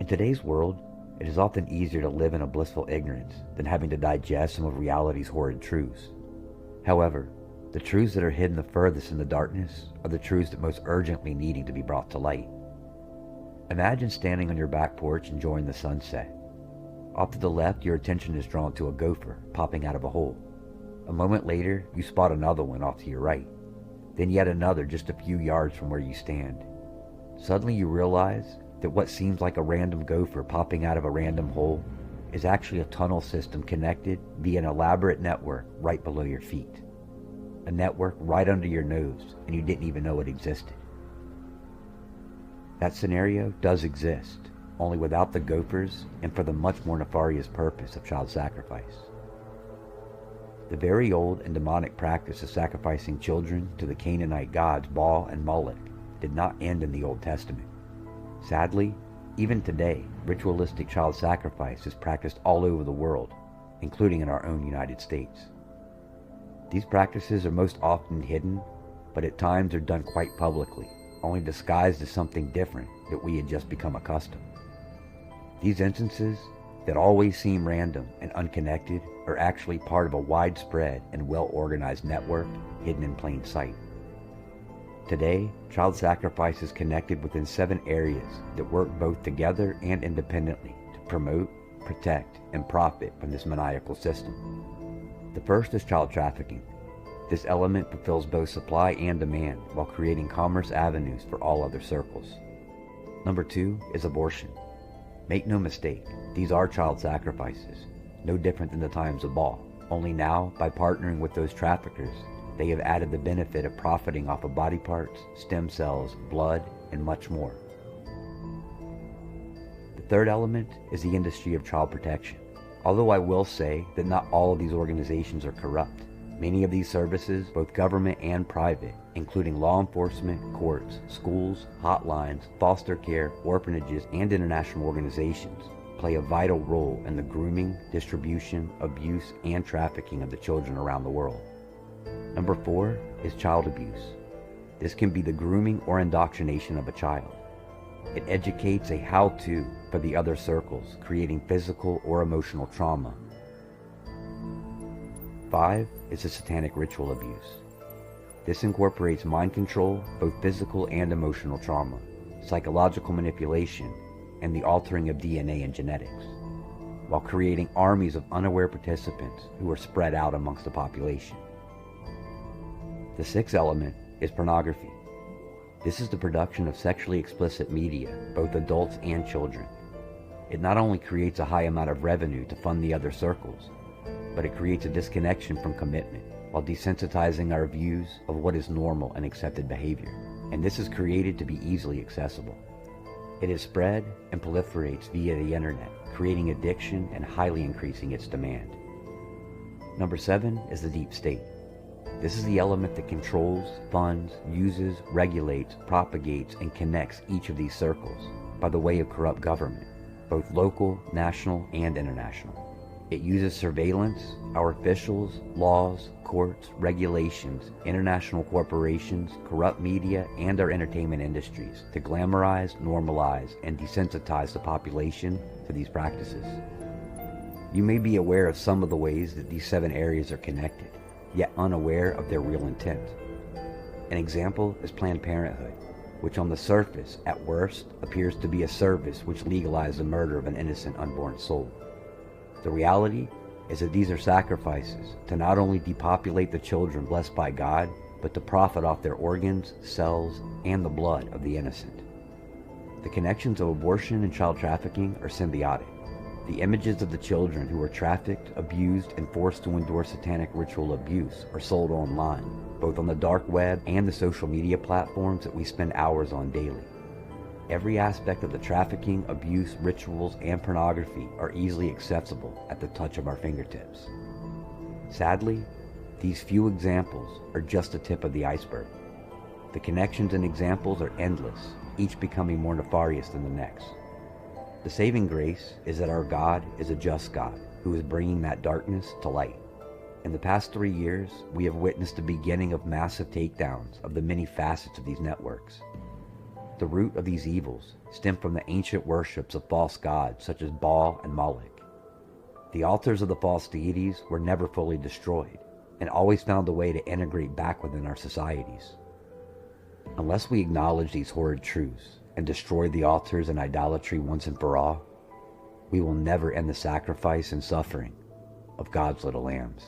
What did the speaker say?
today's world, it is often easier to live in a blissful ignorance than having to digest some of reality's horrid truths. However, the truths that are hidden the furthest in the darkness are the truths that most urgently needing to be brought to light. Imagine standing on your back porch enjoying the sunset. Off to the left, your attention is drawn to a gopher popping out of a hole. A moment later, you spot another one off to your right, then yet another just a few yards from where you stand. Suddenly you realize that what seems like a random gopher popping out of a random hole is actually a tunnel system connected via an elaborate network right below your feet. A network right under your nose, and you didn't even know it existed. That scenario does exist, only without the gophers and for the much more nefarious purpose of child sacrifice. The very old and demonic practice of sacrificing children to the Canaanite gods Baal and Moloch did not end in the Old Testament. Sadly, even today, ritualistic child sacrifice is practiced all over the world, including in our own United States. These practices are most often hidden, but at times are done quite publicly, only disguised as something different that we had just become accustomed. These instances, that always seem random and unconnected, are actually part of a widespread and well-organized network hidden in plain sight. Today, child sacrifice is connected within 7 areas that work both together and independently to promote, protect, and profit from this maniacal system. The first is child trafficking. This element fulfills both supply and demand while creating commerce avenues for all other circles. Number 2 is abortion. Make no mistake, these are child sacrifices, no different than the times of Baal, only now, by partnering with those traffickers, they have added the benefit of profiting off of body parts, stem cells, blood, and much more. The third element is the industry of child protection. Although I will say that not all of these organizations are corrupt, many of these services, both government and private, including law enforcement, courts, schools, hotlines, foster care, orphanages, and international organizations, play a vital role in the grooming, distribution, abuse, and trafficking of the children around the world. Number 4 is child abuse. This can be the grooming or indoctrination of a child. It educates a how-to for the other circles, creating physical or emotional trauma. 5 is the satanic ritual abuse. This incorporates mind control, both physical and emotional trauma, psychological manipulation, and the altering of DNA and genetics, while creating armies of unaware participants who are spread out amongst the population. The 6th element is pornography. This is the production of sexually explicit media, both adults and children. It not only creates a high amount of revenue to fund the other circles, but it creates a disconnection from commitment while desensitizing our views of what is normal and accepted behavior. And this is created to be easily accessible. It is spread and proliferates via the internet, creating addiction and highly increasing its demand. Number 7 is the deep state. This is the element that controls, funds, uses, regulates, propagates, and connects each of these circles by the way of corrupt government, both local, national, and international. It uses surveillance, our officials, laws, courts, regulations, international corporations, corrupt media, and our entertainment industries to glamorize, normalize, and desensitize the population to these practices. You may be aware of some of the ways that these 7 areas are connected, yet unaware of their real intent. An example is Planned Parenthood, which on the surface, at worst, appears to be a service which legalizes the murder of an innocent unborn soul. The reality is that these are sacrifices to not only depopulate the children blessed by God, but to profit off their organs, cells, and the blood of the innocent. The connections of abortion and child trafficking are symbiotic. The images of the children who are trafficked, abused, and forced to endure satanic ritual abuse are sold online, both on the dark web and the social media platforms that we spend hours on daily. Every aspect of the trafficking, abuse, rituals, and pornography are easily accessible at the touch of our fingertips. Sadly, these few examples are just the tip of the iceberg. The connections and examples are endless, each becoming more nefarious than the next. The saving grace is that our God is a just God who is bringing that darkness to light. In the past 3 years, we have witnessed the beginning of massive takedowns of the many facets of these networks. The root of these evils stem from the ancient worships of false gods such as Baal and Moloch. The altars of the false deities were never fully destroyed and always found a way to integrate back within our societies. Unless we acknowledge these horrid truths and destroy the altars and idolatry once and for all, we will never end the sacrifice and suffering of God's little lambs.